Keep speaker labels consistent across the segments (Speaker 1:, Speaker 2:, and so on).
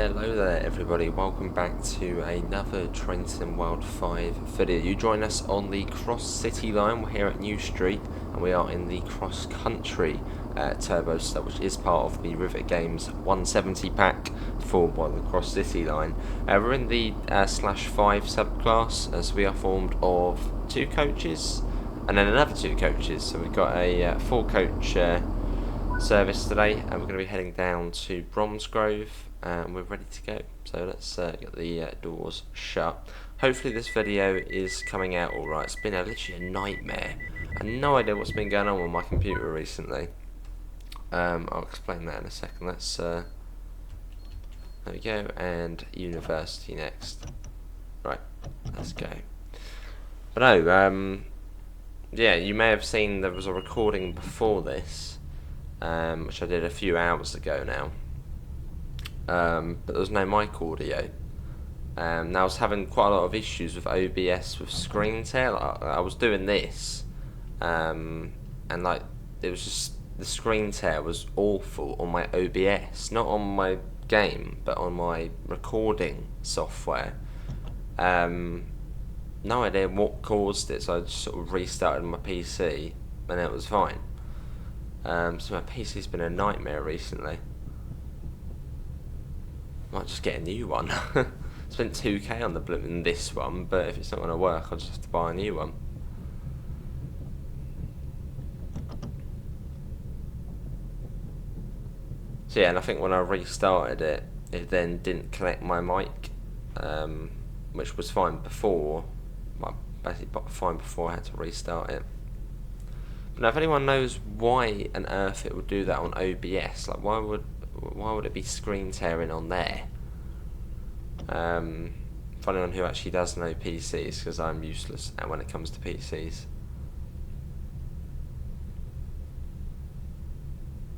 Speaker 1: Hello there everybody, welcome back to another Train Sim World 5 video. You join us on the Cross City line. We're here at New Street and we are in the Cross Country Turbo Stuff, which is part of the Rivet Games 170 pack formed by the Cross City line. We're in the /5 subclass, as we are formed of 2 coaches and then another 2 coaches. So we've got a 4 coach service today, and we're going to be heading down to Bromsgrove, and we're ready to go. So let's get the doors shut. Hopefully this video is coming out alright. It's been literally a nightmare. I have no idea what's been going on with my computer recently. I'll explain that in a second. Let's there we go, and university next. Right, let's go. But no, yeah, you may have seen there was a recording before this, which I did a few hours ago now, but there was no mic audio. Now I was having quite a lot of issues with OBS with screen tear. I was doing this, and like it was just the screen tear was awful on my OBS, not on my game, but on my recording software. No idea what caused it, so I just sort of restarted my PC, and it was fine. So my PC's been a nightmare recently. Might just get a new one. Spent 2k on the blooming this one, but if it's not going to work, I'll just have to buy a new one. So yeah, and I think when I restarted it, it then didn't connect my mic, which was fine before. Basically fine before I had to restart it. Now, if anyone knows why on earth it would do that on OBS, like why would it be screen tearing on there? For anyone who actually does know PCs, because I'm useless when it comes to PCs.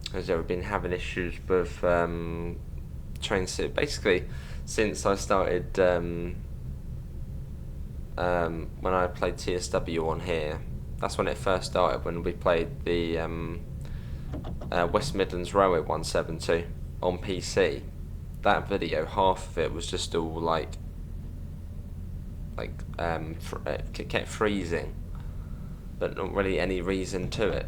Speaker 1: Because I've been having issues with Train Sim basically since I started when I played TSW on here. That's when it first started, when we played the West Midlands Railway 172 on PC. That video, half of it was just all it kept freezing, but not really any reason to it,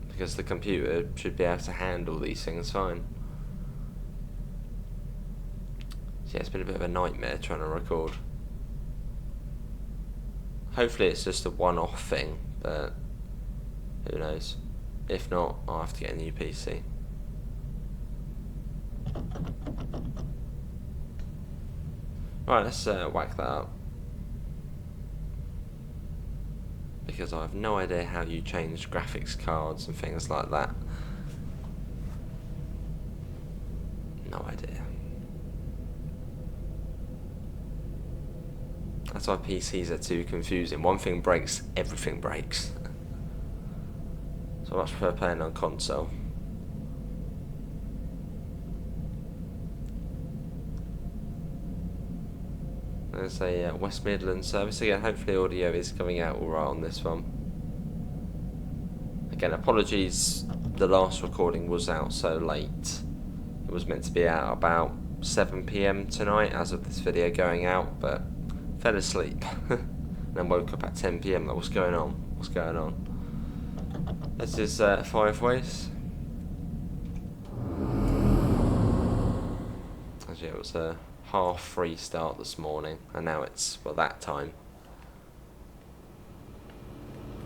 Speaker 1: because the computer should be able to handle these things fine. So yeah, it's been a bit of a nightmare trying to record. Hopefully it's just a one-off thing, but who knows. If not, I'll have to get a new PC. Right, let's whack that up, because I have no idea how you change graphics cards and things like that. No idea. That's why PCs are too confusing. One thing breaks, everything breaks. So I much prefer playing on console. There's a West Midlands service again. Hopefully audio is coming out alright on this one. Again, apologies, the last recording was out so late. It was meant to be out about 7 PM tonight as of this video going out, but fell asleep and then woke up at 10 PM. Like, what's going on? What's going on? This is 5 ways. Actually, it was a half-free start this morning, and now it's, well, that time.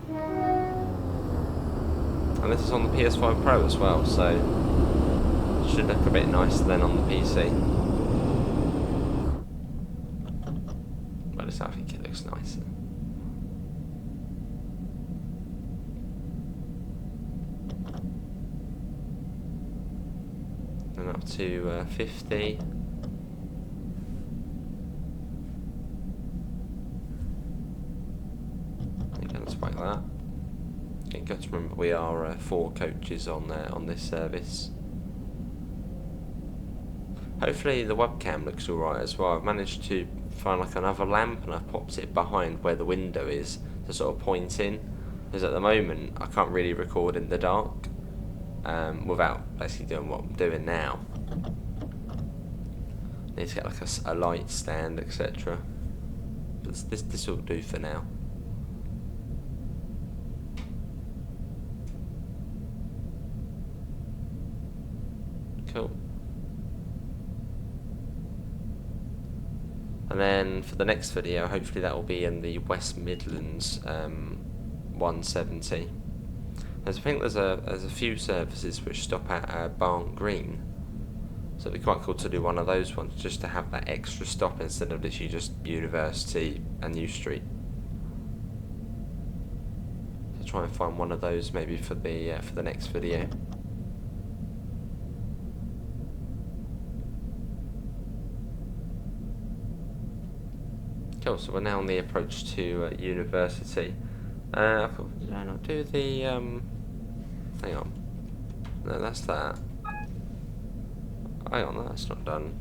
Speaker 1: And this is on the PS5 Pro as well, so it should look a bit nicer than on the PC. But I think it looks nicer. And up to 50. Again, let's whack that. Again, got to remember we are 4 coaches on this service. Hopefully the webcam looks alright as well. I've managed to find like another lamp, and I've popped it behind where the window is to sort of point in, because at the moment I can't really record in the dark without basically doing what I'm doing now. Need to get like a light stand, etc. But this will do for now. Cool. And then for the next video, hopefully that will be in the West Midlands 170. I think there's a few services which stop at Barn Green, so it'd be quite cool to do one of those ones, just to have that extra stop instead of literally just University and New Street. So try and find one of those maybe for the next video. Cool, so we're now on the approach to University. Did I not do the, hang on. No, that's that. Hang on, that's not done.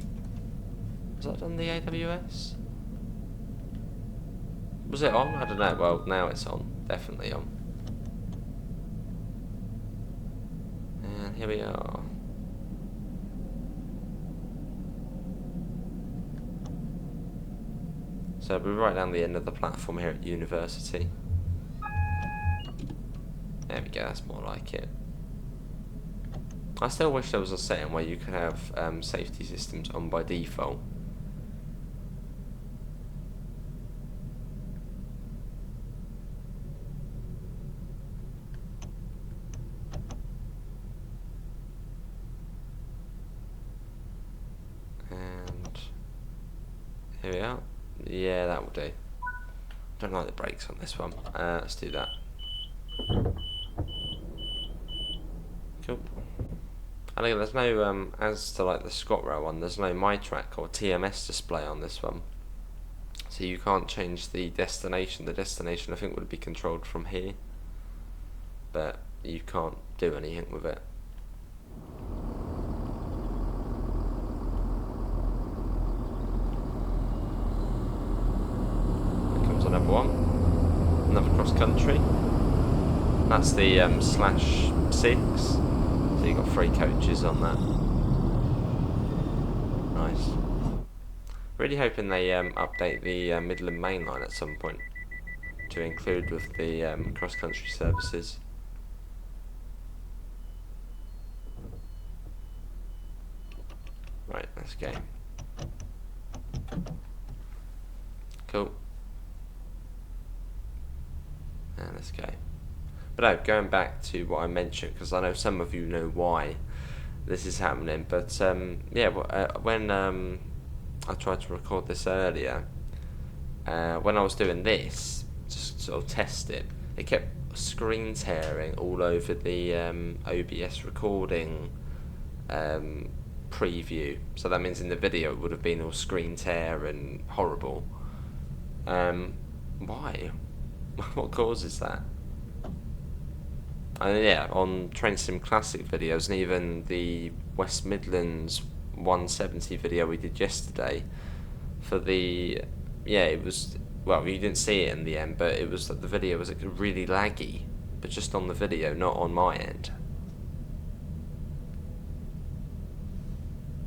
Speaker 1: Was that done the AWS? Was it on? I don't know. Well, now it's on. Definitely on. And here we are. So we're right down the end of the platform here at University. There we go, that's more like it. I still wish there was a setting where you could have safety systems on by default. And here we are. Yeah, that will do. Don't like the brakes on this one. Let's do that. Cool. And again, there's no, as to like the ScotRail one, there's no MyTrack or TMS display on this one. So you can't change the destination. The destination, I think, would be controlled from here. But you can't do anything with it. Here comes another one. Another cross country. That's the /6. So you've got 3 coaches on that. Nice. Really hoping they update the Midland Main Line at some point to include with the cross-country services. Right, let's go. Cool. And let's go. But no, going back to what I mentioned, because I know some of you know why this is happening, but yeah, when I tried to record this earlier, when I was doing this, just sort of test it, it kept screen tearing all over the OBS recording preview. So that means in the video it would have been all screen tear and horrible. Why? What causes that? And yeah, on Train Sim Classic videos, and even the West Midlands 170 video we did yesterday, for the, yeah, it was, well, you didn't see it in the end, but it was that the video was really laggy, but just on the video, not on my end.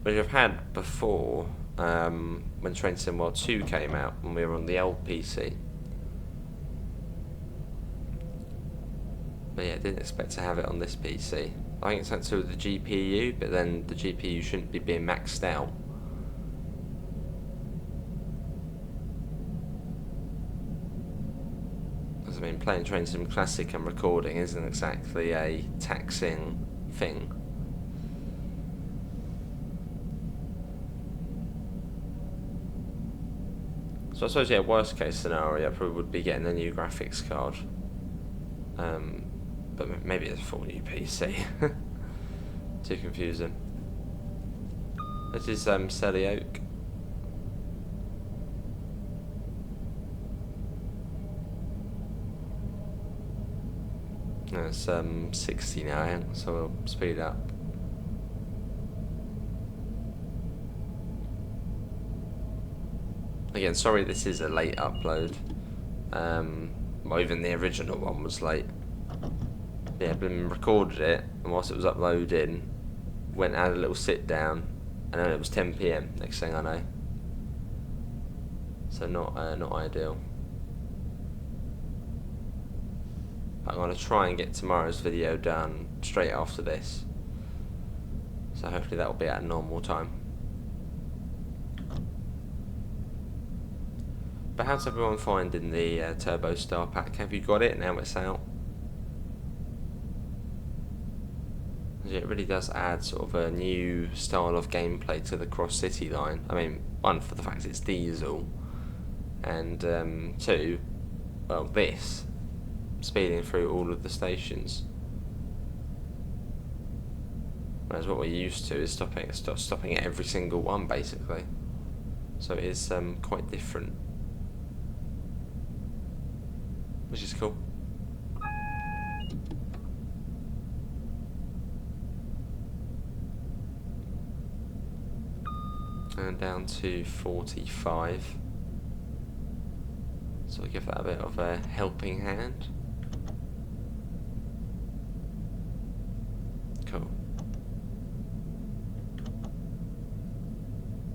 Speaker 1: Which I've had before, when Train Sim World 2 came out, when we were on the old PC. But yeah, I didn't expect to have it on this PC. I think it's something to do with the GPU, but then the GPU shouldn't be being maxed out. Because I mean, playing Train Sim Classic and recording isn't exactly a taxing thing. So I suppose, yeah, worst case scenario, I probably would be getting a new graphics card. But maybe it's a full new PC. Too confusing. This is Selly Oak. It's 60 now, I think, so we'll speed up. Again, sorry this is a late upload. Well, even the original one was late. Yeah, I've been recorded it, and whilst it was uploading, went and had a little sit down, and then it was 10 PM next thing I know. So not ideal. But I'm going to try and get tomorrow's video done straight after this. So hopefully that will be at a normal time. But how's everyone finding the Turbo Star Pack? Have you got it now it's out? It really does add sort of a new style of gameplay to the Cross City line. I mean, one, for the fact it's diesel, and two, well, this, speeding through all of the stations. Whereas what we're used to is stopping at every single one, basically. So it is quite different, which is cool. And down to 45. So we give that a bit of a helping hand. Cool.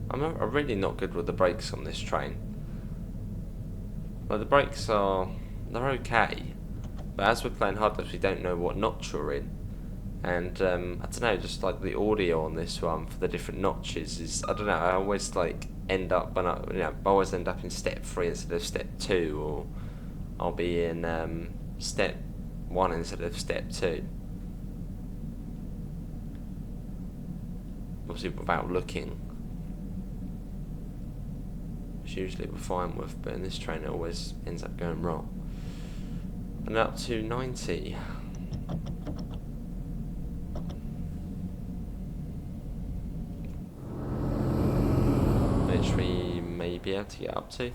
Speaker 1: I'm really not good with the brakes on this train. Well, the brakes they're okay, but as we're playing hard laps, we don't know what notch we're in. And I don't know, just like the audio on this one for the different notches is, I don't know, I always like end up when I always end up in step 3 instead of step 2, or I'll be in step 1 instead of step 2. Obviously without looking, which usually we're fine with, but in this train it always ends up going wrong. And up to 90. Which we may be able to get up to.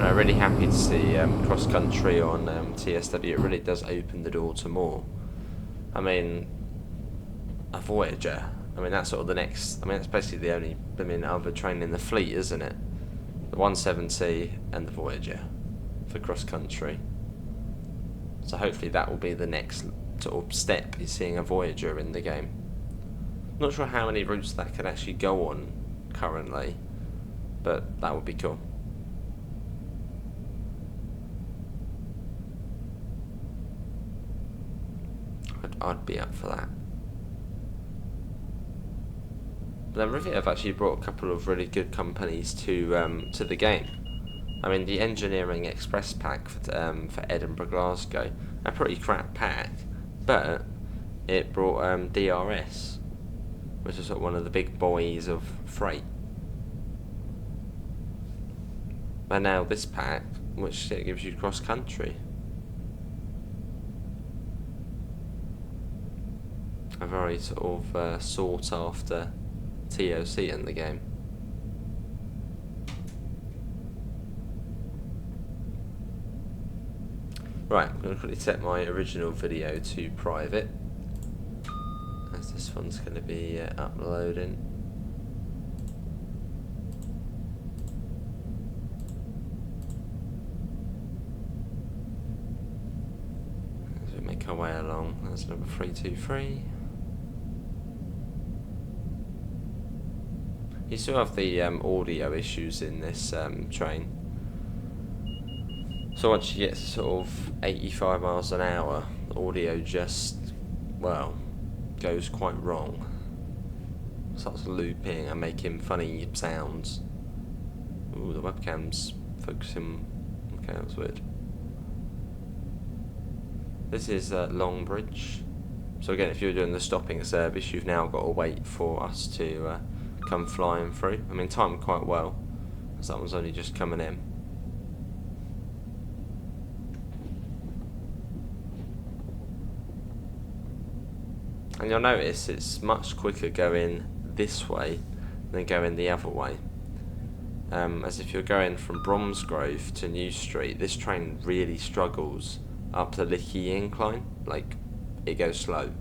Speaker 1: I'm really happy to see cross country on TSW. It really does open the door to more. I mean, a Voyager. I mean, that's sort of the next. I mean, that's basically the only other train in the fleet, isn't it? The 170 and the Voyager for cross country. So hopefully that will be the next sort of step, is seeing a Voyager in the game. Not sure how many routes that can actually go on currently, but that would be cool. I'd be up for that. But then Rivet have actually brought a couple of really good companies to the game. I mean, the Engineering Express pack for Edinburgh Glasgow, a pretty crap pack, but it brought DRS, which is sort of one of the big boys of freight. And now this pack, which gives you cross country. A very sort of sought after TOC in the game. Right, I'm going to quickly set my original video to private, as this one's going to be uploading. As we make our way along, that's number 323. You still have the audio issues in this train. So once you get to sort of 85 miles an hour, the audio just, well, goes quite wrong. Starts looping and making funny sounds. Ooh, the webcam's focusing. Okay, that's weird. This is Longbridge. So again, if you're doing the stopping service, you've now got to wait for us to come flying through. I mean, timed quite well, as that one's only just coming in. And you'll notice it's much quicker going this way than going the other way. As if you're going from Bromsgrove to New Street, this train really struggles up the Licky incline. Like, it goes slow.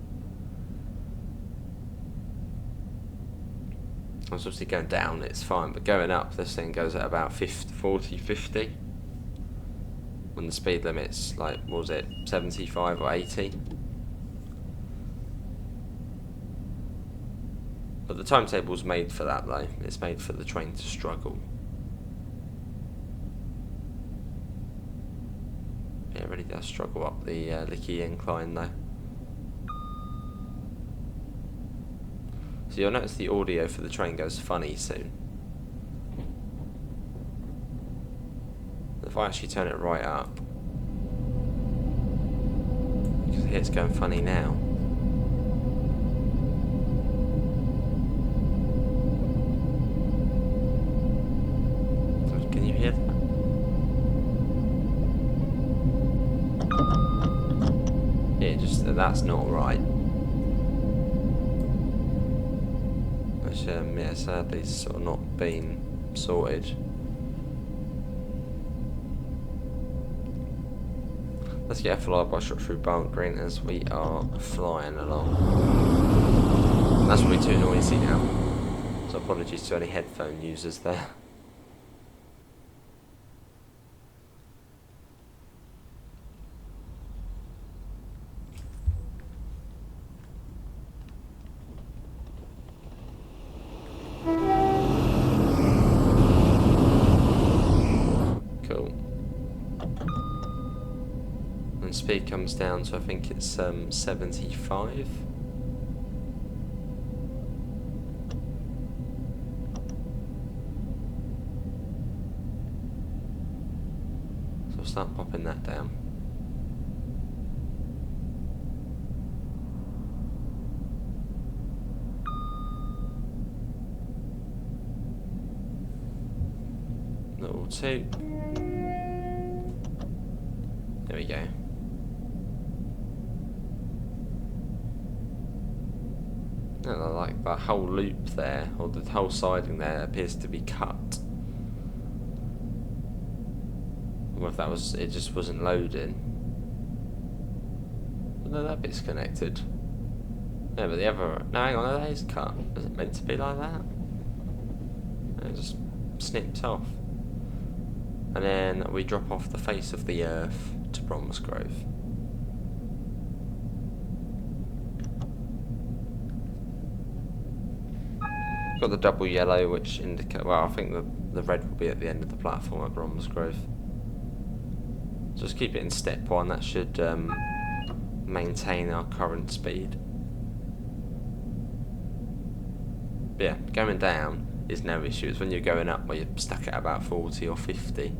Speaker 1: Obviously going down it's fine, but going up this thing goes at about 40, 50. when the speed limit's like, what was it, 75 or 80? But the timetable's made for that though. It's made for the train to struggle. Yeah, it really does struggle up the Licky incline though. So you'll notice the audio for the train goes funny soon. If I actually turn it right up, you can hear it's going funny now. Can you hear that? Yeah, just that's not right. Which yeah, sadly it's sort of not been sorted. Let's get a flyby shot through Barn Green as we are flying along. That's probably too noisy now, so apologies to any headphone users there. Cool. And speed comes down to, I think it's 75. So I'll start popping that down. Little 2. There we go. And like the whole loop there, or the whole siding there, appears to be cut. Or if that was, it just wasn't loading. But no, that bit's connected. No, but the other, no, hang on, that is cut. Is it meant to be like that? It just snips off. And then we drop off the face of the earth to Bromsgrove. Got the double yellow, which indicate, well, I think the red will be at the end of the platform at Bromsgrove. Just keep it in step 1, that should maintain our current speed. But yeah, going down is no issue. It's when you're going up where you're stuck at about 40 or 50.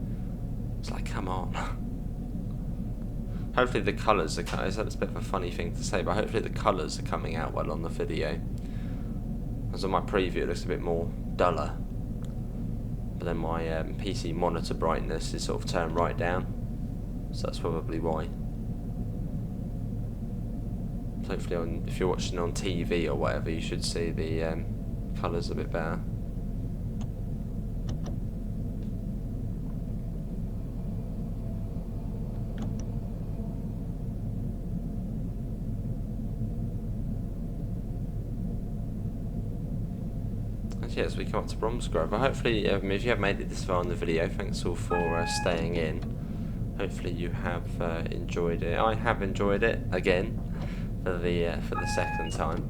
Speaker 1: It's like, come on. Hopefully the colours are coming. It's a bit of a funny thing to say, but hopefully the colours are coming out well on the video. As on my preview, it looks a bit more duller. But then my PC monitor brightness is sort of turned right down. So that's probably why. So hopefully if you're watching on TV or whatever, you should see the colours a bit better. Yeah, as we come up to Bromsgrove, hopefully if you have made it this far in the video, thanks all for staying in. Hopefully you have enjoyed it. I have enjoyed it again for the second time.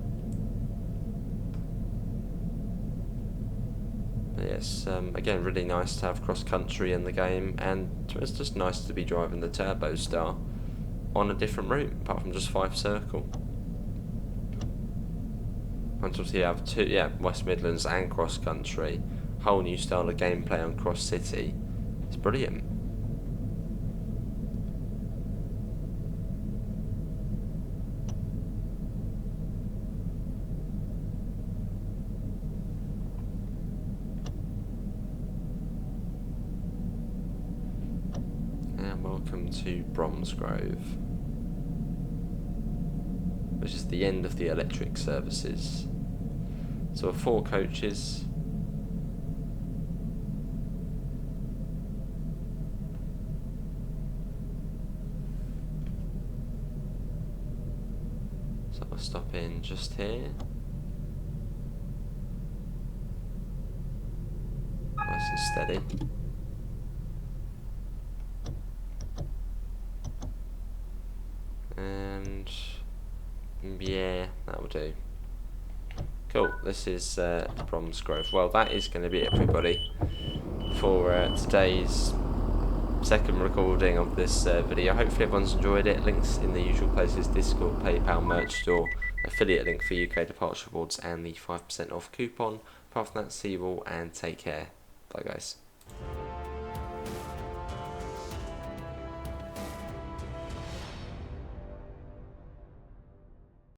Speaker 1: But yes, again, really nice to have cross country in the game, and it's just nice to be driving the Turbo Star on a different route apart from just 5 circle. And obviously you have West Midlands and cross country, whole new style of gameplay on Cross City. It's brilliant. And welcome to Bromsgrove, which is the end of the electric services. So 4 coaches. So we'll stop in just here. Nice and steady. And yeah, that will do. Cool, this is Bromsgrove. Well, that is going to be it, everybody, for today's second recording of this video. Hopefully everyone's enjoyed it. Links in the usual places: Discord, PayPal, merch store, affiliate link for UK departure boards, and the 5% off coupon. Apart from that, see you all and take care. Bye guys.